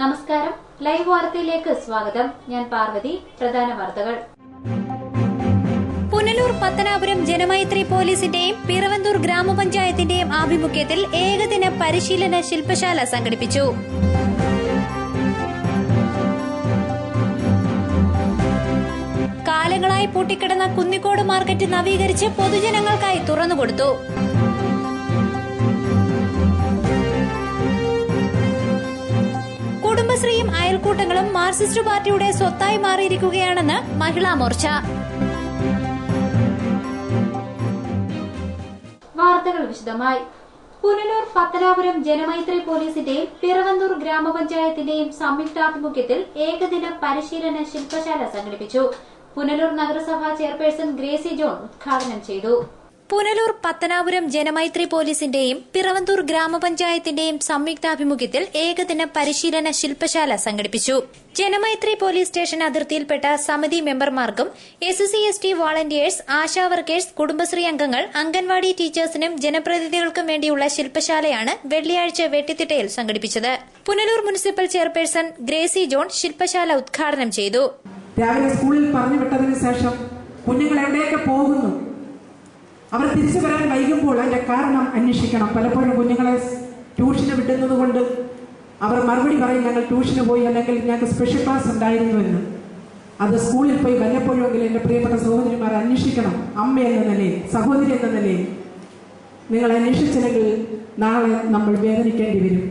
നമസ്കാരം, ലൈവ് വാർത്തയിലേക്ക് സ്വാഗതം. ഞാൻ പാർവതി. പ്രധാന വാർത്തകൾ. പുനലൂർ പത്തനാപുരം ജനമൈത്രി പോലീസിന്റെയും പിറവന്തൂർ ഗ്രാമപഞ്ചായത്തിന്റെയും ആഭിമുഖ്യത്തിൽ ഏകദിന പരിശീലന ശില്പശാല സംഘടിപ്പിച്ചു. കാലങ്ങളായി പൂട്ടിക്കിടന്ന കുന്നിക്കോട് മാർക്കറ്റ് നവീകരിച്ച് പൊതുജനങ്ങൾക്കായി തുറന്നുകൊടുത്തു. കുടുംബശ്രീയും അയൽക്കൂട്ടങ്ങളും മാർക്സിസ്റ്റ് പാർട്ടിയുടെ സ്വത്തായി മാറിയിരിക്കുകയാണെന്ന് മഹിളാ മോർച്ച. വാർത്തകൾ വിശദമായി. പുനലൂർ പത്തനാപുരം ജനമൈത്രി പോലീസിന്റെയും പിറവന്തൂർ ഗ്രാമപഞ്ചായത്തിന്റെയും സംയുക്താഭിമുഖ്യത്തിൽ ഏകദിന പരിശീലന ശില്പശാല സംഘടിപ്പിച്ചു. പുനലൂർ നഗരസഭാ ചെയർപേഴ്സൺ ഗ്രേസി ജോൺ ഉദ്ഘാടനം ചെയ്തു. പുനലൂർ പത്തനാപുരം ജനമൈത്രി പോലീസിന്റെയും പിറവന്തൂർ ഗ്രാമപഞ്ചായത്തിന്റെയും സംയുക്താഭിമുഖ്യത്തിൽ ഏകദിന പരിശീലന ശില്പശാല സംഘടിപ്പിച്ചു. ജനമൈത്രി പോലീസ് സ്റ്റേഷൻ അതിർത്തിയിൽപ്പെട്ട സമിതി മെമ്പർമാർക്കും SC/ST volunteers, ASHA workers, Kudumbashree അംഗങ്ങൾ, അംഗൻവാടി ടീച്ചേഴ്സിനും ജനപ്രതിനിധികൾക്കും വേണ്ടിയുള്ള ശില്പശാലയാണ് വെള്ളിയാഴ്ച വെട്ടിത്തിട്ടയിൽ സംഘടിപ്പിച്ചത്. Punalur municipal chairperson Gracy John ശില്പശാല ഉദ്ഘാടനം ചെയ്തു. രാവിലെ സ്കൂളിൽ പറഞ്ഞു വിട്ടതിന് ശേഷം കുഞ്ഞുങ്ങൾ എവിടെയൊക്കെ പോകുന്നു, അവർ തിരിച്ചു വരാൻ വൈകുമ്പോൾ അതിന്റെ കാരണം അന്വേഷിക്കണം. പലപ്പോഴും കുഞ്ഞുങ്ങളെ ട്യൂഷന് വിടുന്നത് കൊണ്ട് അവർ മറുപടി പറയും, ഞങ്ങൾ ട്യൂഷന് പോയി, അല്ലെങ്കിൽ ഞങ്ങൾക്ക് സ്പെഷ്യൽ ക്ലാസ് ഉണ്ടായിരുന്നു എന്ന്. അത് സ്കൂളിൽ പോയി വല്ലപ്പോഴുമെങ്കിലും എൻ്റെ പ്രിയപ്പെട്ട സഹോദരിമാർ അന്വേഷിക്കണം. അമ്മ എന്ന നിലയിൽ, സഹോദരി എന്ന നിലയിൽ നിങ്ങൾ അന്വേഷിച്ചില്ലെങ്കിൽ നാളെ നമ്മൾ വേദനിക്കേണ്ടി വരും.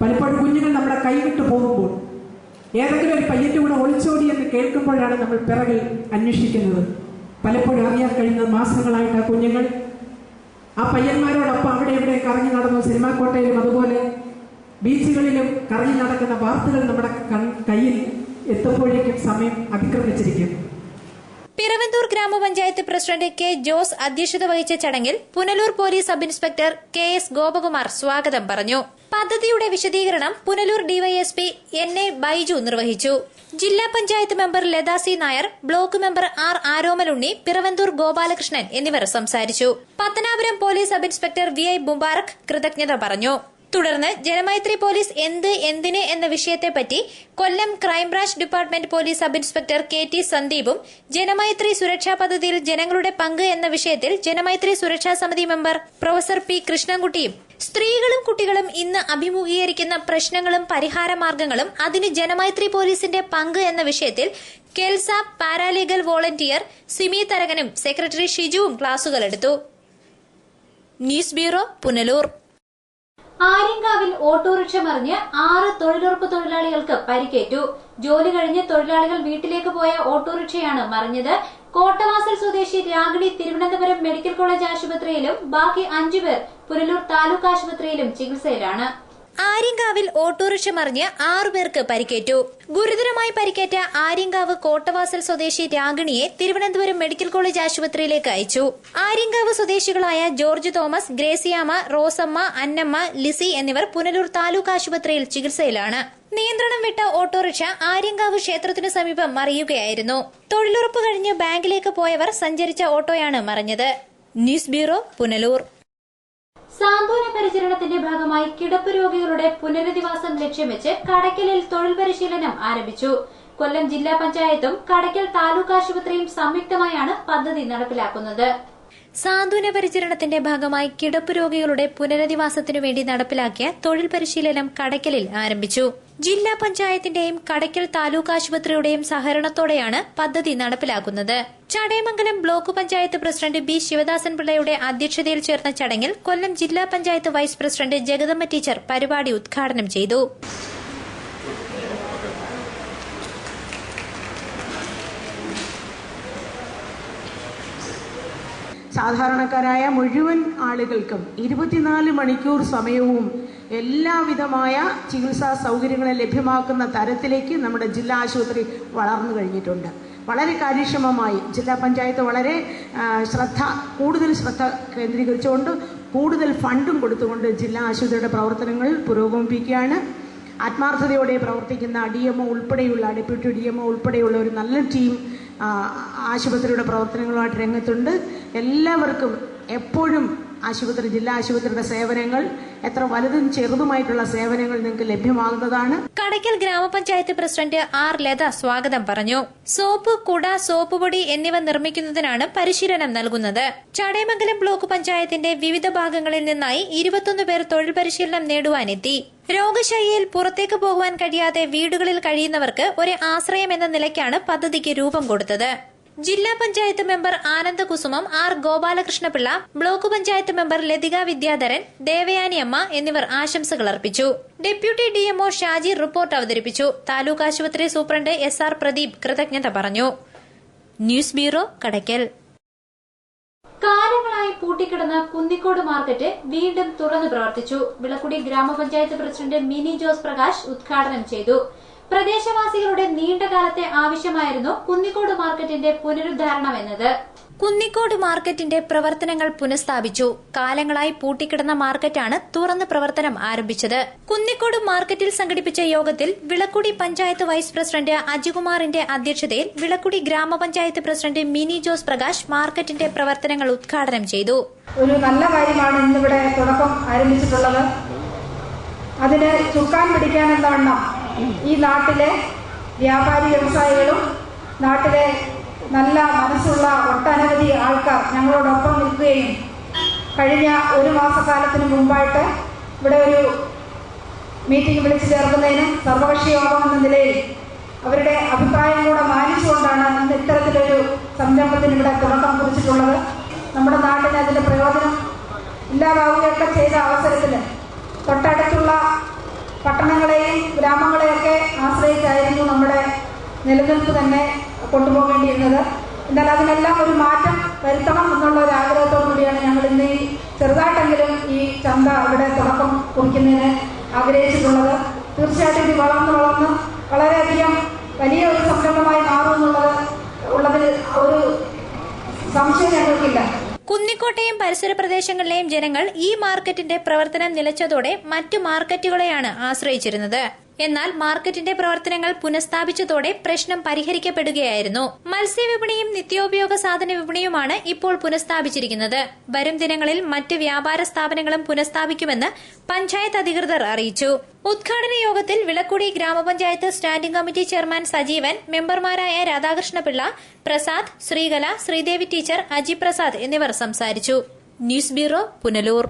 പലപ്പോഴും കുഞ്ഞുങ്ങൾ നമ്മുടെ കൈവിട്ട് പോകുമ്പോൾ ഏതെങ്കിലും ഒരു പയ്യൻ്റെ കൂടെ ഒളിച്ചോടി എന്ന് കേൾക്കുമ്പോഴാണ് നമ്മൾ പിറകിൽ അന്വേഷിക്കുന്നത്. പലപ്പോഴും അറിയാൻ കഴിയുന്ന മാസങ്ങളായിട്ട് ആ കുഞ്ഞുങ്ങൾ ആ പയ്യന്മാരോടൊപ്പം അവിടെ ഇവിടെ കറങ്ങി നടന്നു. സിനിമാക്കോട്ടയിലും അതുപോലെ ബീച്ചുകളിലും കറങ്ങി നടക്കുന്ന വാർത്തകൾ നമ്മുടെ കയ്യിൽ എത്തുമ്പോഴേക്കും സമയം അതിക്രമിച്ചിരിക്കും. പിറവന്തൂർ ഗ്രാമപഞ്ചായത്ത് പ്രസിഡന്റ് കെ ജോസ് അധ്യക്ഷത വഹിച്ച ചടങ്ങിൽ Punalur police sub inspector KS Gopakumar സ്വാഗതം പറഞ്ഞു. പദ്ധതിയുടെ വിശദീകരണം പുനലൂർ ഡിവൈഎസ്പി NA ബൈജു നിർവഹിച്ചു. ജില്ലാ panchayat member Latha C Nair, block member R Aromalunni, Piravanthoor Gopalakrishnan എന്നിവർ സംസാരിച്ചു. Pathanapuram police sub inspector VI Mubarak കൃതജ്ഞത പറഞ്ഞു. തുടർന്ന് ജനമൈത്രി പോലീസ് എന്തിന് എന്ന വിഷയത്തെപ്പറ്റി Kollam crime branch department police sub inspector KT സന്ദീപും ജനമൈത്രി സുരക്ഷാ പദ്ധതിയിൽ ജനങ്ങളുടെ പങ്ക് എന്ന വിഷയത്തിൽ ജനമൈത്രി സുരക്ഷാ സമിതി മെമ്പർ പ്രൊഫസർ P കൃഷ്ണൻകുട്ടിയും സ്ത്രീകളും കുട്ടികളും ഇന്ന് അഭിമുഖീകരിക്കുന്ന പ്രശ്നങ്ങളും പരിഹാരമാർഗങ്ങളും അതിന് ജനമൈത്രി പോലീസിന്റെ പങ്ക് എന്ന വിഷയത്തിൽ കെൽസ പാരാലീഗൽ വോളണ്ടിയർ സിമി തരകനും സെക്രട്ടറി ഷിജുവും ക്ലാസുകളെടുത്തു. News bureau, Punalur. ആര്യങ്കാവിൽ ഓട്ടോറിക്ഷ മറിഞ്ഞ് 6 തൊഴിലുറപ്പ് തൊഴിലാളികൾക്ക് പരിക്കേറ്റു. ജോലി കഴിഞ്ഞ് തൊഴിലാളികൾ വീട്ടിലേക്ക് പോയ ഓട്ടോറിക്ഷയാണ് മറിഞ്ഞത്. കോട്ടവാസൽ സ്വദേശി രാഗിണി തിരുവനന്തപുരം മെഡിക്കൽ കോളേജ് ആശുപത്രിയിലും ബാക്കി 5 പേർ പുനലൂർ താലൂക്ക് ആശുപത്രിയിലും ചികിത്സയിലാണ്. ആര്യങ്കാവിൽ ഓട്ടോറിക്ഷ മറിഞ്ഞ് 6 പേർക്ക് പരിക്കേറ്റു. ഗുരുതരമായി പരിക്കേറ്റ ആര്യങ്കാവ് കോട്ടവാസൽ സ്വദേശി രാഗിണിയെ തിരുവനന്തപുരം മെഡിക്കൽ കോളേജ് ആശുപത്രിയിലേക്ക് അയച്ചു. ആര്യങ്കാവ് സ്വദേശികളായ ജോർജ് തോമസ്, ഗ്രേസിയാമ്മ, റോസമ്മ, അന്നമ്മ, ലിസി എന്നിവർ പുനലൂർ താലൂക്ക് ആശുപത്രിയിൽ ചികിത്സയിലാണ്. നിയന്ത്രണം വിട്ട ഓട്ടോറിക്ഷ ആര്യങ്കാവ് ക്ഷേത്രത്തിനു സമീപം മറിയുകയായിരുന്നു. തൊഴിലുറപ്പ് കഴിഞ്ഞ് ബാങ്കിലേക്ക് പോയവർ സഞ്ചരിച്ച ഓട്ടോയാണ് മറിഞ്ഞത്. News bureau, Punalur. സാന്ത്വന പരിചരണത്തിന്റെ ഭാഗമായി കിടപ്പ് രോഗികളുടെ പുനരധിവാസം ലക്ഷ്യം വെച്ച് കടയ്ക്കലിൽ തൊഴിൽ പരിശീലനം ആരംഭിച്ചു. കൊല്ലം ജില്ലാ പഞ്ചായത്തും കടയ്ക്കൽ താലൂക്ക് ആശുപത്രിയും സംയുക്തമായാണ് പദ്ധതി നടപ്പിലാക്കുന്നത്. സാന്ത്വന പരിചരണത്തിന്റെ ഭാഗമായി കിടപ്പ് രോഗികളുടെ പുനരധിവാസത്തിനു വേണ്ടി നടപ്പിലാക്കിയ തൊഴിൽ പരിശീലനം കടയ്ക്കലിൽ ആരംഭിച്ചു. ജില്ലാ പഞ്ചായത്തിന്റെയും കടയ്ക്കൽ താലൂക്ക് ആശുപത്രിയുടെയും സഹകരണത്തോടെയാണ് പദ്ധതി നടപ്പിലാക്കുന്നത്. Chadayamangalam block panchayat president B Sivadasan പിള്ളയുടെ അധ്യക്ഷതയിൽ ചേർന്ന ചടങ്ങിൽ കൊല്ലം ജില്ലാ panchayat vice president Jagadamma teacher പരിപാടി ഉദ്ഘാടനം ചെയ്തു. സാധാരണക്കാരായ മുഴുവൻ ആളുകൾക്കും 24 മണിക്കൂർ സമയവും എല്ലാവിധമായ ചികിത്സാ സൗകര്യങ്ങളും ലഭ്യമാക്കുന്ന തരത്തിലേക്ക് നമ്മുടെ ജില്ലാ ആശുപത്രി വളർന്നു കഴിഞ്ഞിട്ടുണ്ട്. വളരെ കാര്യക്ഷമമായി ജില്ലാ പഞ്ചായത്ത് വളരെ കൂടുതൽ ശ്രദ്ധ കേന്ദ്രീകരിച്ചുകൊണ്ട് കൂടുതൽ ഫണ്ടും കൊടുത്തുകൊണ്ട് ജില്ലാ ആശുപത്രിയുടെ പ്രവർത്തനങ്ങൾ പുരോഗമിപ്പിക്കുകയാണ്. ആത്മാർത്ഥതയോടെ പ്രവർത്തിക്കുന്ന DMO ഉൾപ്പെടെയുള്ള ഡെപ്യൂട്ടി DMO ഉൾപ്പെടെയുള്ള ഒരു നല്ല ടീം ആശുപത്രിയുടെ പ്രവർത്തനങ്ങളുമായിട്ട് രംഗത്തുണ്ട്. എല്ലാവർക്കും എപ്പോഴും ജില്ലാ ആശുപത്രിയുടെ സേവനങ്ങൾ എത്ര വലുതും ചെറുതുമായിട്ടുള്ള സേവനങ്ങൾ നിങ്ങൾക്ക് ലഭ്യമാകുന്നതാണ്. കടയ്ക്കൽ ഗ്രാമപഞ്ചായത്ത് പ്രസിഡന്റ് ആർ ലത സ്വാഗതം പറഞ്ഞു. സോപ്പ്, കുട, സോപ്പ് പൊടി എന്നിവ നിർമ്മിക്കുന്നതിനാണ് പരിശീലനം നൽകുന്നത്. ചടയമംഗലം ബ്ലോക്ക് പഞ്ചായത്തിന്റെ വിവിധ ഭാഗങ്ങളിൽ നിന്നായി 21 പേർ തൊഴിൽ പരിശീലനം നേടുവാനെത്തി. രോഗശൈലിയിൽ പുറത്തേക്ക് പോകുവാൻ കഴിയാതെ വീടുകളിൽ കഴിയുന്നവർക്ക് ഒരു ആശ്രയം എന്ന നിലയ്ക്കാണ് പദ്ധതിക്ക് രൂപം കൊടുത്തത്. ജില്ലാ panchayat member Anandakusumam, R Gopalakrishnapillai, block panchayat member Lathika Vidyadharan, Devayani Amma എന്നിവർ ആശംസകൾ അർപ്പിച്ചു. ഡെപ്യൂട്ടി ഡിഎംഒ ഷാജി റിപ്പോർട്ട് അവതരിപ്പിച്ചു. താലൂക്ക് ആശുപത്രി സൂപ്രണ്ട് SR പ്രദീപ് കൃതജ്ഞത പറഞ്ഞു. News bureau, Kadakkal. കാലങ്ങളായി പൂട്ടിക്കിടന്ന കുന്നിക്കോട് മാർക്കറ്റ് വീണ്ടും തുറന്നു പ്രവർത്തിച്ചു. വിളക്കുടി ഗ്രാമപഞ്ചായത്ത് പ്രസിഡന്റ് മിനി ജോസ് പ്രകാശ് ഉദ്ഘാടനം ചെയ്തു. പ്രദേശവാസികളുടെ നീണ്ടകാലത്തെ ആവശ്യമായിരുന്നു കുന്നിക്കോട് മാർക്കറ്റിന്റെ പുനരുദ്ധാരണം എന്നത്. കുന്നിക്കോട് മാർക്കറ്റിന്റെ പ്രവർത്തനങ്ങൾ പുനഃസ്ഥാപിച്ചു. കാലങ്ങളായി പൂട്ടിക്കിടന്ന മാർക്കറ്റാണ് തുറന്ന് പ്രവർത്തനം ആരംഭിച്ചത്. കുന്നിക്കോട് മാർക്കറ്റിൽ സംഘടിപ്പിച്ച യോഗത്തിൽ വിളക്കുടി പഞ്ചായത്ത് വൈസ് പ്രസിഡന്റ് അജികുമാറിന്റെ അധ്യക്ഷതയിൽ വിളക്കുടി ഗ്രാമപഞ്ചായത്ത് പ്രസിഡന്റ് മിനി ജോസ് പ്രകാശ് മാർക്കറ്റിന്റെ പ്രവർത്തനങ്ങൾ ഉദ്ഘാടനം ചെയ്തു. ഒരു നല്ല കാര്യമാണ് ഇന്നിവിടെ തുടക്കം ആരംഭിച്ചിട്ടുള്ളത്. അതിന് ചുക്കാൻ പിടിക്കാനെന്നവണ്ണം ഈ നാട്ടിലെ വ്യാപാരി വ്യവസായികളും നാട്ടിലെ നല്ല മനസ്സുള്ള ഒട്ടനവധി ആൾക്കാർ ഞങ്ങളോടൊപ്പം നിൽക്കുകയും കഴിഞ്ഞ ഒരു മാസക്കാലത്തിന് മുമ്പായിട്ട് ഇവിടെ ഒരു മീറ്റിംഗ് വിളിച്ചു ചേർക്കുന്നതിനും സർവകക്ഷി യോഗം എന്ന നിലയിൽ അവരുടെ അഭിപ്രായം കൂടെ മാനിച്ചുകൊണ്ടാണ് ഇന്ന് ഇത്തരത്തിലൊരു സംരംഭത്തിന് ഇവിടെ തുടക്കം കുറിച്ചിട്ടുള്ളത്. നമ്മുടെ നാട്ടിന് അതിന്റെ പ്രയോജനം ഇല്ലാതാവുകയൊക്കെ ചെയ്ത അവസരത്തിൽ തൊട്ടടുത്തുള്ള പട്ടണങ്ങളെയും ഗ്രാമങ്ങളെയൊക്കെ ആശ്രയിച്ചായിരുന്നു നമ്മുടെ നിലനിൽപ്പ് തന്നെ കൊണ്ടുപോകേണ്ടിയിരുന്നത്. എന്നാൽ അതിനെല്ലാം ഒരു മാറ്റം വരുത്തണം എന്നുള്ള ഒരു ആഗ്രഹത്തോടു കൂടിയാണ് ഞങ്ങൾ ഇന്ന് ഈ ചെറുതായിട്ടെങ്കിലും ഈ ചന്ത ഇവിടെ തുടക്കം കുറിക്കുന്നതിന് ആഗ്രഹിച്ചിട്ടുള്ളത്. തീർച്ചയായിട്ടും ഇത് വളർന്ന് വളരെയധികം വലിയ ഒരു സംരംഭമായി മാറുമെന്നുള്ളതിൽ ഒരു സംശയം ഞങ്ങൾക്കില്ല. കുന്നിക്കോട്ടെയും പരിസര പ്രദേശങ്ങളിലെയും ജനങ്ങൾ ഈ മാർക്കറ്റിന്റെ പ്രവർത്തനം നിലച്ചതോടെ മറ്റു മാർക്കറ്റുകളെയാണ് ആശ്രയിച്ചിരുന്നത്. എന്നാൽ മാർക്കറ്റിന്റെ പ്രവർത്തനങ്ങൾ പുനഃസ്ഥാപിച്ചതോടെ പ്രശ്നം പരിഹരിക്കപ്പെടുകയായിരുന്നു. മത്സ്യവിപണിയും നിത്യോപയോഗ സാധന വിപണിയുമാണ് ഇപ്പോൾ പുനഃസ്ഥാപിച്ചിരിക്കുന്നത്. വരും ദിനങ്ങളിൽ മറ്റ് വ്യാപാര സ്ഥാപനങ്ങളും പുനഃസ്ഥാപിക്കുമെന്ന് പഞ്ചായത്ത് അധികൃതർ അറിയിച്ചു. ഉദ്ഘാടന യോഗത്തിൽ വിളക്കുടി ഗ്രാമപഞ്ചായത്ത് സ്റ്റാൻഡിംഗ് കമ്മിറ്റി ചെയർമാൻ സജീവൻ, മെമ്പർമാരായ രാധാകൃഷ്ണപിള്ള, പ്രസാദ്, ശ്രീകല, ശ്രീദേവി ടീച്ചർ, അജി പ്രസാദ് എന്നിവർ സംസാരിച്ചു. News bureau, Punalur.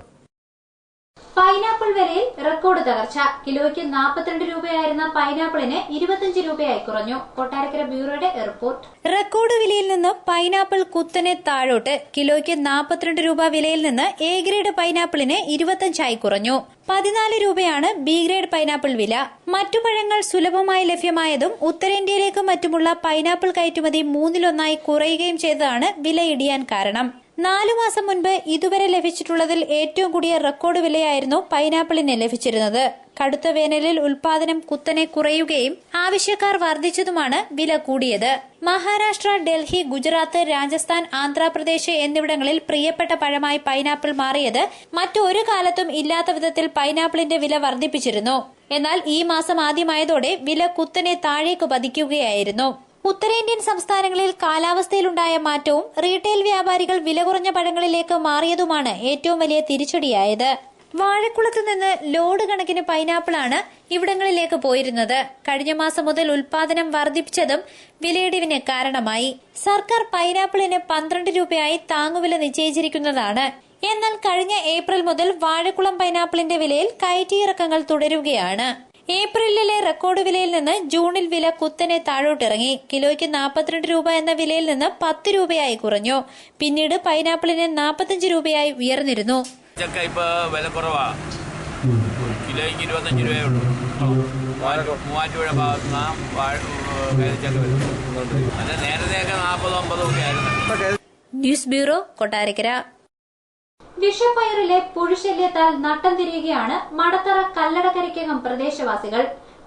പൈനാപ്പിൾ വിലയിൽ റെക്കോർഡ് തകർച്ച. കിലോയ്ക്ക് 42 രൂപയായിരുന്ന പൈനാപ്പിളിന് 25 രൂപയായി കുറഞ്ഞു. കൊട്ടാരക്കര ബ്യൂറോയുടെ റിപ്പോർട്ട്. റെക്കോർഡ് വിലയിൽ നിന്ന് പൈനാപ്പിൾ കുത്തനെ താഴോട്ട്. കിലോയ്ക്ക് 42 രൂപ വിലയിൽ നിന്ന് എ ഗ്രേഡ് പൈനാപ്പിളിന് 25 കുറഞ്ഞു. 14 രൂപയാണ് ബി ഗ്രേഡ് പൈനാപ്പിൾ വില. മറ്റു പഴങ്ങൾ സുലഭമായി ലഭ്യമായതും ഉത്തരേന്ത്യയിലേക്കും മറ്റുമുള്ള പൈനാപ്പിൾ കയറ്റുമതി 1/3 കുറയുകയും ചെയ്തതാണ് വില ഇടിയാൻ കാരണം. 4 മാസം മുൻപ് ഇതുവരെ ലഭിച്ചിട്ടുള്ളതിൽ ഏറ്റവും കൂടിയ റെക്കോർഡ് വിലയായിരുന്നു പൈനാപ്പിളിന് ലഭിച്ചിരുന്നത്. കടുത്ത വേനലിൽ ഉൽപാദനം കുത്തനെ കുറയുകയും ആവശ്യക്കാർ വർദ്ധിച്ചതുമാണ് വില കൂടിയത്. മഹാരാഷ്ട്ര, ഡൽഹി, ഗുജറാത്ത്, രാജസ്ഥാൻ, ആന്ധ്രാപ്രദേശ് എന്നിവിടങ്ങളിൽ പ്രിയപ്പെട്ട പഴമായി പൈനാപ്പിൾ മാറിയത് മറ്റൊരു കാലത്തും ഇല്ലാത്ത വിധത്തിൽ പൈനാപ്പിളിന്റെ വില വർദ്ധിപ്പിച്ചിരുന്നു. എന്നാൽ ഈ മാസം ആദ്യമായതോടെ വില കുത്തനെ താഴേക്ക് പതിക്കുകയായിരുന്നു. ഉത്തരേന്ത്യൻ സംസ്ഥാനങ്ങളിൽ കാലാവസ്ഥയിലുണ്ടായ മാറ്റവും റീറ്റെയിൽ വ്യാപാരികൾ വില കുറഞ്ഞ പഴങ്ങളിലേക്ക് മാറിയതുമാണ് ഏറ്റവും വലിയ തിരിച്ചടിയായത്. വാഴക്കുളത്ത് നിന്ന് ലോഡ് കണക്കിന് പൈനാപ്പിളാണ് ഇവിടങ്ങളിലേക്ക് പോയിരുന്നത്. കഴിഞ്ഞ മാസം മുതൽ ഉൽപാദനം വർദ്ധിപ്പിച്ചതും വിലയിടിവിന് കാരണമായി. സർക്കാർ പൈനാപ്പിളിന് 12 രൂപയായി താങ്ങുവില നിശ്ചയിച്ചിരിക്കുന്നതാണ്. എന്നാൽ കഴിഞ്ഞ ഏപ്രിൽ മുതൽ വാഴക്കുളം പൈനാപ്പിളിന്റെ വിലയിൽ കയറ്റിയിറക്കങ്ങൾ തുടരുകയാണ്. ഏപ്രിലിലെ റെക്കോർഡ് വിലയിൽ നിന്ന് ജൂണിൽ വില കുത്തനെ താഴോട്ടിറങ്ങി. കിലോയ്ക്ക് 42 രൂപ എന്ന വിലയിൽ നിന്ന് 10 രൂപയായി കുറഞ്ഞു. പിന്നീട് പൈനാപ്പിളിന് 45 രൂപയായി ഉയർന്നിരുന്നു. ചക്ക ഇപ്പൊ വില കുറവാ. കിലോയ്ക്ക് 25 രൂപയേ ഉള്ളൂ. മൂവാറ്റുപുഴ ഭാഗത്തുനിന്ന് ചക്ക വരുന്നത്. അത് നേരത്തെയൊക്കെ 40-50 ഒക്കെ ആയിരുന്നു. News bureau, Kottarakkara. വിഷപ്പയറിലെ പുഴുശല്യത്താൽ നട്ടം തിരിയുകയാണ് മടത്തറ കല്ലടക്കരയ്ക്കകം പ്രദേശവാസികൾ.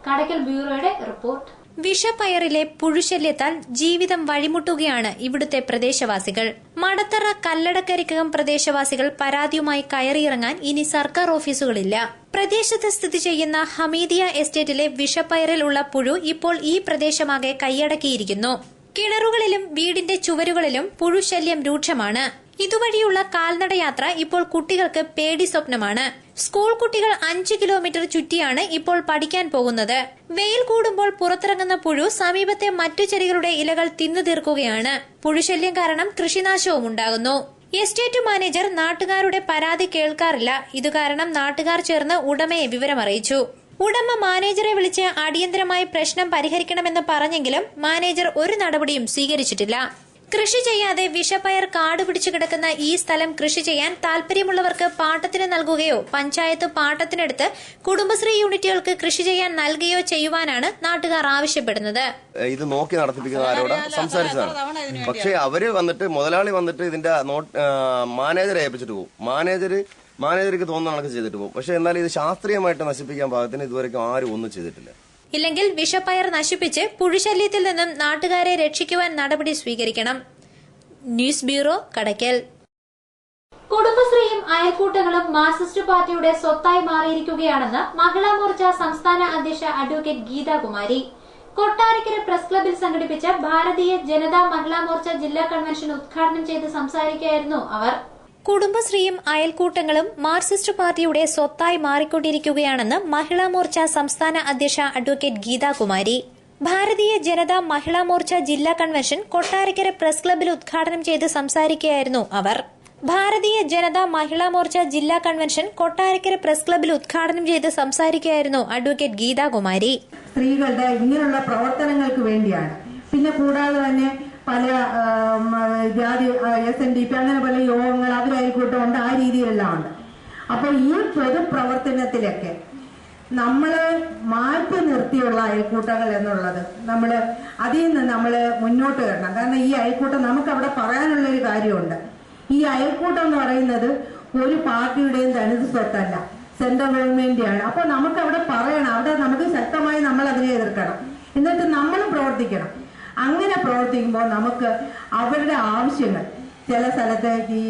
കടയ്ക്കൽ ബ്യൂറോയുടെ റിപ്പോർട്ട്. വിഷപ്പയറിലെ പുഴുശല്യത്താൽ ജീവിതം വഴിമുട്ടുകയാണ് ഇവിടുത്തെ പ്രദേശവാസികൾ. മടത്തറ കല്ലടക്കരിക്കകം പ്രദേശവാസികൾ പരാതിയുമായി കയറിയിറങ്ങാൻ ഇനി സർക്കാർ ഓഫീസുകളില്ല. പ്രദേശത്ത് സ്ഥിതി ചെയ്യുന്ന ഹമീദിയ എസ്റ്റേറ്റിലെ വിഷപ്പയറിൽ ഉള്ള പുഴു ഇപ്പോൾ ഈ പ്രദേശമാകെ കൈയടക്കിയിരിക്കുന്നു. കിണറുകളിലും വീടിന്റെ ചുവരുകളിലും പുഴുശല്യം രൂക്ഷമാണ്. ഇതുവഴിയുള്ള കാൽനടയാത്ര ഇപ്പോൾ കുട്ടികൾക്ക് പേടി സ്വപ്നമാണ്. സ്കൂൾ കുട്ടികൾ 5 കിലോമീറ്റർ ചുറ്റിയാണ് ഇപ്പോൾ പഠിക്കാൻ പോകുന്നത്. വെയിൽ കൂടുമ്പോൾ പുറത്തിറങ്ങുന്ന പുഴു സമീപത്തെ മറ്റു ചെടികളുടെ ഇലകൾ തിന്നു തീർക്കുകയാണ്. പുഴുശല്യം കാരണം കൃഷിനാശവും ഉണ്ടാകുന്നു. എസ്റ്റേറ്റ് മാനേജർ നാട്ടുകാരുടെ പരാതി കേൾക്കാറില്ല. ഇതുകാരണം നാട്ടുകാർ ചേർന്ന് ഉടമയെ വിവരമറിയിച്ചു. ഉടമ മാനേജറെ വിളിച്ച് അടിയന്തരമായി പ്രശ്നം പരിഹരിക്കണമെന്ന് പറഞ്ഞെങ്കിലും മാനേജർ ഒരു നടപടിയും സ്വീകരിച്ചിട്ടില്ല. കൃഷി ചെയ്യാതെ വിഷപ്പയർ കാട് പിടിച്ചു കിടക്കുന്ന ഈ സ്ഥലം കൃഷി ചെയ്യാൻ താൽപര്യമുള്ളവർക്ക് പാട്ടത്തിന് നൽകുകയോ പഞ്ചായത്ത് പാട്ടത്തിനെടുത്ത് കുടുംബശ്രീ യൂണിറ്റുകൾക്ക് കൃഷി ചെയ്യാൻ നൽകുകയോ ചെയ്യുവാനാണ് നാട്ടുകാർ ആവശ്യപ്പെടുന്നത്. ഇത് നോക്കി നടത്തിപ്പിക്കുന്നവരോട് സംസാരിച്ചതാണ്. പക്ഷേ അവര് വന്നിട്ട് മുതലാളി വന്നിട്ട് ഇതിന്റെ മാനേജറെ ഏൽപ്പിച്ചിട്ട് പോകും. മാനേജർക്ക് തോന്നുന്ന കണക്ക് ചെയ്തിട്ട് പോകും. പക്ഷെ എന്നാൽ ഇത് ശാസ്ത്രീയമായിട്ട് നശിപ്പിക്കാൻ പാകത്തിന് ഇതുവരെയ്ക്കും ആരും ഒന്നും ചെയ്തിട്ടില്ല. ഇല്ലെങ്കിൽ വിഷപ്പയർ നശിപ്പിച്ച് പുഴുശല്യത്തിൽ നിന്നും നാട്ടുകാരെ രക്ഷിക്കുവാൻ നടപടി സ്വീകരിക്കണം. News bureau, Kadakkal. കുടുംബശ്രീയും അയൽക്കൂട്ടങ്ങളും മാർക്സിസ്റ്റ് പാർട്ടിയുടെ സ്വത്തായി മാറിയിരിക്കുകയാണെന്ന് മഹിളാ മോർച്ച സംസ്ഥാന അധ്യക്ഷ അഡ്വക്കേറ്റ് ഗീതാകുമാരി കൊട്ടാരക്കര പ്രസ് ക്ലബിൽ സംഘടിപ്പിച്ച ഭാരതീയ ജനതാ മഹിളാ മോർച്ച ജില്ലാ കൺവെൻഷൻ ഉദ്ഘാടനം ചെയ്ത് സംസാരിക്കുകയായിരുന്നു അവർ. കുടുംബശ്രീയും അയൽക്കൂട്ടങ്ങളും മാർക്സിസ്റ്റ് പാർട്ടിയുടെ സ്വത്തായി മാറിക്കൊണ്ടിരിക്കുകയാണെന്ന് മഹിളാ മോർച്ച സംസ്ഥാന അധ്യക്ഷ അഡ്വക്കേറ്റ് ഗീതാകുമാരി ഭാരതീയ ജനതാ മഹിളാ മോർച്ച ജില്ലാ കൺവെൻഷൻ കൊട്ടാരക്കര പ്രസ് ക്ലബിൽ ഉദ്ഘാടനം ചെയ്ത് സംസാരിക്കുകയായിരുന്നു അവർ. ഭാരതീയ ജനതാ മഹിളാ മോർച്ച ജില്ലാ കൺവെൻഷൻ കൊട്ടാരക്കര പ്രസ് ക്ലബിൽ ഉദ്ഘാടനം ചെയ്ത് സംസാരിക്കുകയായിരുന്നു അഡ്വക്കേറ്റ് ഗീതാകുമാരി. സ്ത്രീകളുടെ ഇങ്ങനെയുള്ള പ്രവർത്തനങ്ങൾക്ക് വേണ്ടിയാണ്. പിന്നെ കൂടാതെ തന്നെ പല ജാതി SNDP അങ്ങനെ പല യോഗങ്ങൾ അവരയൽക്കൂട്ടമുണ്ട്, ആ രീതിയിലെല്ലാം ഉണ്ട്. അപ്പൊ ഈ പൊതുപ്രവർത്തനത്തിലൊക്കെ നമ്മള് മാറ്റി നിർത്തിയുള്ള അയൽക്കൂട്ടങ്ങൾ എന്നുള്ളത് അതിൽ നിന്ന് നമ്മള് മുന്നോട്ട് വരണം. കാരണം ഈ അയൽക്കൂട്ടം നമുക്ക് അവിടെ പറയാനുള്ള ഒരു കാര്യമുണ്ട്. ഈ അയൽക്കൂട്ടം എന്ന് പറയുന്നത് ഒരു പാർട്ടിയുടെയും തനത് സ്വത്തല്ല, സെൻട്രൽ ഗവൺമെന്റിയാണ്. അപ്പൊ നമുക്ക് അവിടെ പറയണം, അവിടെ നമുക്ക് ശക്തമായി നമ്മൾ അതിനെ എതിർക്കണം. എന്നിട്ട് നമ്മൾ പ്രവർത്തിക്കണം. അങ്ങനെ പ്രവർത്തിക്കുമ്പോൾ നമുക്ക് അവരുടെ ആവശ്യങ്ങൾ ചില സ്ഥലത്ത് ഈ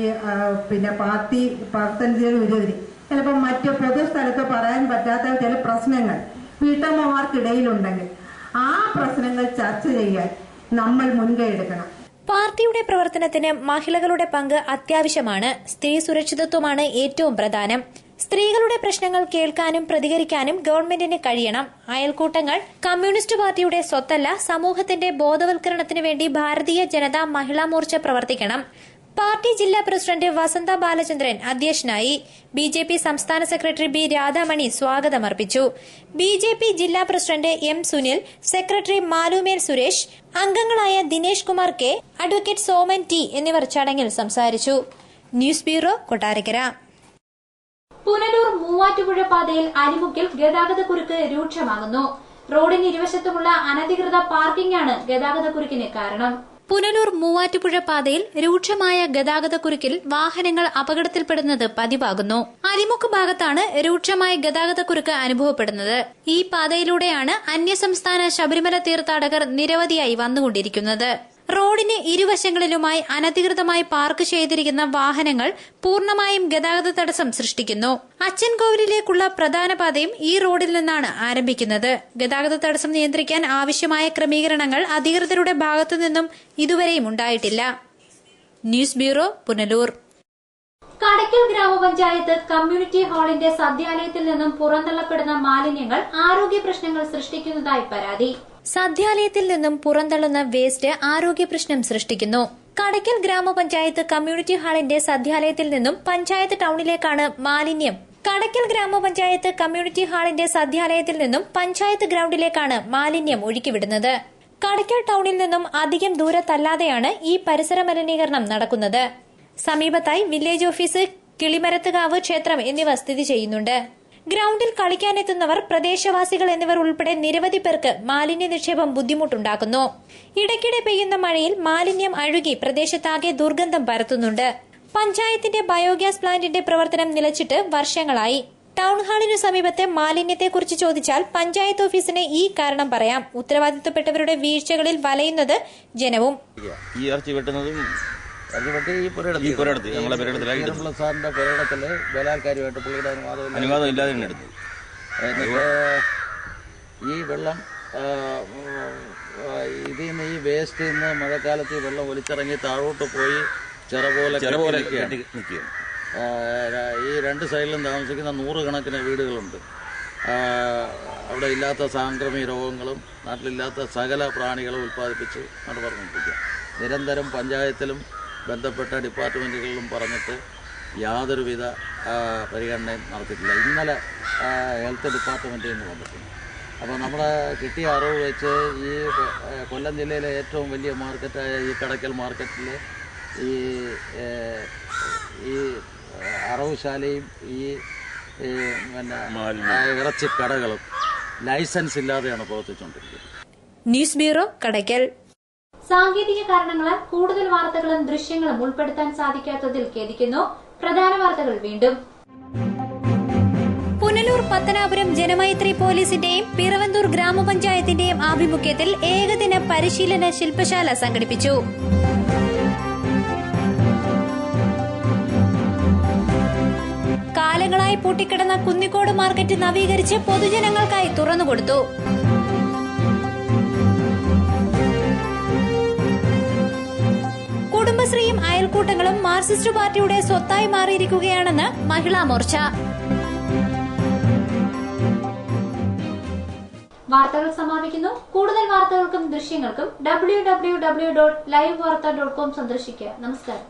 പാർട്ടി പ്രവർത്തനത്തിന് വിരോധി ചിലപ്പോൾ മറ്റ് പൊതുസ്ഥലത്ത് പറയാൻ പറ്റാത്ത ചില പ്രശ്നങ്ങൾ വീട്ടമ്മമാർക്കിടയിലുണ്ടെങ്കിൽ ആ പ്രശ്നങ്ങൾ ചർച്ച ചെയ്യാൻ നമ്മൾ മുൻകൈ എടുക്കണം. പാർട്ടിയുടെ പ്രവർത്തനത്തിന് മഹിളകളുടെ പങ്ക് അത്യാവശ്യമാണ്. സ്ത്രീ സുരക്ഷിതത്വമാണ് ഏറ്റവും പ്രധാനം. സ്ത്രീകളുടെ പ്രശ്നങ്ങൾ കേൾക്കാനും പ്രതികരിക്കാനും ഗവൺമെന്റിന് കഴിയണം. അയൽക്കൂട്ടങ്ങൾ കമ്മ്യൂണിസ്റ്റ് പാർട്ടിയുടെ സ്വത്തല്ല, സമൂഹത്തിന്റെ ബോധവൽക്കരണത്തിനു വേണ്ടി ഭാരതീയ ജനതാ മഹിളാ മോർച്ച പ്രവർത്തിക്കണം. പാർട്ടി ജില്ലാ പ്രസിഡന്റ് വസന്ത ബാലചന്ദ്രൻ അധ്യക്ഷനായി. BJP സംസ്ഥാന സെക്രട്ടറി B. രാധാമണി സ്വാഗതമർപ്പിച്ചു. BJP ജില്ലാ president M. Sunil, secretary Malumel Suresh, അംഗങ്ങളായ Dinesh Kumar K, advocate Soman T എന്നിവർ ചടങ്ങിൽ സംസാരിച്ചു. News bureau, Kottarakkara. പുനലൂർ മൂവാറ്റുപുഴ പാതയിൽ അരിമുക്കിൽ ഗതാഗതക്കുരുക്ക് രൂക്ഷമാകുന്നു. റോഡിന് ഇരുവശത്തുമുള്ള അനധികൃത പാർക്കിംഗാണ് ഗതാഗതക്കുരുക്കിന് കാരണം. പുനലൂർ മൂവാറ്റുപുഴ പാതയിൽ രൂക്ഷമായ ഗതാഗതക്കുരുക്കിൽ വാഹനങ്ങൾ അപകടത്തിൽപ്പെടുന്നത് പതിവാകുന്നു. അരിമുക്ക് ഭാഗത്താണ് രൂക്ഷമായ ഗതാഗതക്കുരുക്ക് അനുഭവപ്പെടുന്നത്. ഈ പാതയിലൂടെയാണ് അന്യസംസ്ഥാന ശബരിമല തീർത്ഥാടകർ നിരവധിയായി വന്നുകൊണ്ടിരിക്കുന്നത്. റോഡിന് ഇരുവശങ്ങളിലുമായി അനധികൃതമായി പാർക്ക് ചെയ്തിരിക്കുന്ന വാഹനങ്ങൾ പൂർണ്ണമായും ഗതാഗത തടസ്സം സൃഷ്ടിക്കുന്നു. അച്ചൻകോവിലേക്കുള്ള പ്രധാന പാതയും ഈ റോഡിൽ നിന്നാണ് ആരംഭിക്കുന്നത്. ഗതാഗത തടസ്സം നിയന്ത്രിക്കാൻ ആവശ്യമായ ക്രമീകരണങ്ങൾ അധികൃതരുടെ ഭാഗത്തുനിന്നും ഇതുവരെയും ഉണ്ടായിട്ടില്ല. News bureau, Punalur. കടയ്ക്കൽ ഗ്രാമപഞ്ചായത്ത് കമ്മ്യൂണിറ്റി ഹാളിന്റെ സദ്യാലയത്തിൽ നിന്നും പുറന്തള്ളപ്പെടുന്ന മാലിന്യങ്ങൾ ആരോഗ്യ പ്രശ്നങ്ങൾ സൃഷ്ടിക്കുന്നതായി പരാതി. സദ്യാലയത്തിൽ നിന്നും പുറന്തള്ളുന്ന വേസ്റ്റ് ആരോഗ്യ പ്രശ്നം സൃഷ്ടിക്കുന്നു. കടയ്ക്കൽ ഗ്രാമപഞ്ചായത്ത് കമ്മ്യൂണിറ്റി ഹാളിന്റെ സദ്യാലയത്തിൽ നിന്നും പഞ്ചായത്ത് ടൌണിലേക്കാണ് മാലിന്യം. കടയ്ക്കൽ ഗ്രാമപഞ്ചായത്ത് കമ്മ്യൂണിറ്റി ഹാളിന്റെ സദ്യാലയത്തിൽ നിന്നും പഞ്ചായത്ത് ഗ്രൌണ്ടിലേക്കാണ് മാലിന്യം ഒഴുക്കിവിടുന്നത്. കടയ്ക്കൽ ടൌണിൽ നിന്നും അധികം ദൂരത്തല്ലാതെയാണ് ഈ പരിസര മലിനീകരണം നടക്കുന്നത്. സമീപത്തായി വില്ലേജ് ഓഫീസ്, കിളിമരത്തുകാവ് ക്ഷേത്രം എന്നിവ സ്ഥിതി ചെയ്യുന്നുണ്ട്. ഗ്രൌണ്ടിൽ കളിക്കാനെത്തുന്നവർ, പ്രദേശവാസികൾ എന്നിവർ ഉൾപ്പെടെ നിരവധി പേർക്ക് മാലിന്യ നിക്ഷേപം ബുദ്ധിമുട്ടുണ്ടാക്കുന്നു. ഇടയ്ക്കിടെ പെയ്യുന്ന മഴയിൽ മാലിന്യം അഴുകി പ്രദേശത്താകെ ദുർഗന്ധം പരത്തുന്നുണ്ട്. പഞ്ചായത്തിന്റെ ബയോഗ്യാസ് പ്ലാന്റിന്റെ പ്രവർത്തനം നിലച്ചിട്ട് വർഷങ്ങളായി. ടൌൺ ഹാളിനു സമീപത്തെ മാലിന്യത്തെക്കുറിച്ച് ചോദിച്ചാൽ പഞ്ചായത്ത് ഓഫീസിന് ഈ കാരണം പറയാം. ഉത്തരവാദിത്തപ്പെട്ടവരുടെ വീഴ്ചകളിൽ വലയുന്നത് ജനവും. സാറിന്റെ പുരയിടത്തില് ബലാത്കാരമായിട്ട് പുള്ളിയുടെ അനുവാദം ഇല്ലാതെ എടുത്തു. ഈ വെള്ളം ഇതിൽ നിന്ന് ഈ വേസ്റ്റ് നിന്ന് മഴക്കാലത്ത് ഈ വെള്ളം ഒലിച്ചിറങ്ങി താഴോട്ട് പോയി ചിറ പോലെ നിൽക്കുകയാണ്. ഈ രണ്ട് സൈഡിലും താമസിക്കുന്ന 100 കണക്കിന് വീടുകളുണ്ട്. അവിടെ ഇല്ലാത്ത സാംക്രമിക രോഗങ്ങളും നാട്ടിലില്ലാത്ത സകല പ്രാണികളും ഉൽപ്പാദിപ്പിച്ച് നടന്നുകൊണ്ടിരിക്കുക. നിരന്തരം പഞ്ചായത്തിലും ബന്ധപ്പെട്ട ഡിപ്പാർട്ട്മെൻറ്റുകളിലും പറഞ്ഞിട്ട് യാതൊരുവിധ പരിഗണനയും നടത്തിയിട്ടില്ല. ഇന്നലെ ഹെൽത്ത് ഡിപ്പാർട്ട്മെൻറ്റിൽ നിന്ന് വന്നിട്ടുണ്ട്. അപ്പോൾ നമ്മുടെ കിട്ടിയ അറിവ് വെച്ച് ഈ കൊല്ലം ജില്ലയിലെ ഏറ്റവും വലിയ മാർക്കറ്റായ ഈ കടയ്ക്കൽ മാർക്കറ്റിൽ ഈ അറവുശാലയും ഈ പിന്നെ ഇറച്ചി കടകളും ലൈസൻസ് ഇല്ലാതെയാണ് പ്രവർത്തിച്ചുകൊണ്ടിരിക്കുന്നത്. News bureau, Kadakkal. സാങ്കേതിക കാരണങ്ങളാൽ കൂടുതൽ വാർത്തകളും ദൃശ്യങ്ങളും ഉൾപ്പെടുത്താൻ സാധിക്കാത്തതിൽ ഖേദിക്കുന്നു. പ്രധാന വാർത്തകൾ വീണ്ടും. പുനലൂർ പത്തനാപുരം ജനമൈത്രി പോലീസിന്റെയും പിറവന്തൂർ ഗ്രാമപഞ്ചായത്തിന്റെയും ആഭിമുഖ്യത്തിൽ ഏകദിന പരിശീലന ശില്പശാല സംഘടിപ്പിച്ചു. കാലങ്ങളായി പൂട്ടിക്കിടന്ന കുന്നിക്കോട് മാർക്കറ്റ് നവീകരിച്ച് പൊതുജനങ്ങൾക്കായി തുറന്നുകൊടുത്തു. കുടുംബശ്രീയും അയൽക്കൂട്ടങ്ങളും മാർക്സിസ്റ്റ് പാർട്ടിയുടെ സ്വത്തായി മാറിയിരിക്കുകയാണെന്ന് മഹിളാ മോർച്ച. വാർത്തകൾ സമാപിക്കുന്നു. കൂടുതൽ വാർത്തകൾക്കും ദൃശ്യങ്ങൾക്കും www.livevarta.com സന്ദർശിക്കുക. നമസ്കാരം.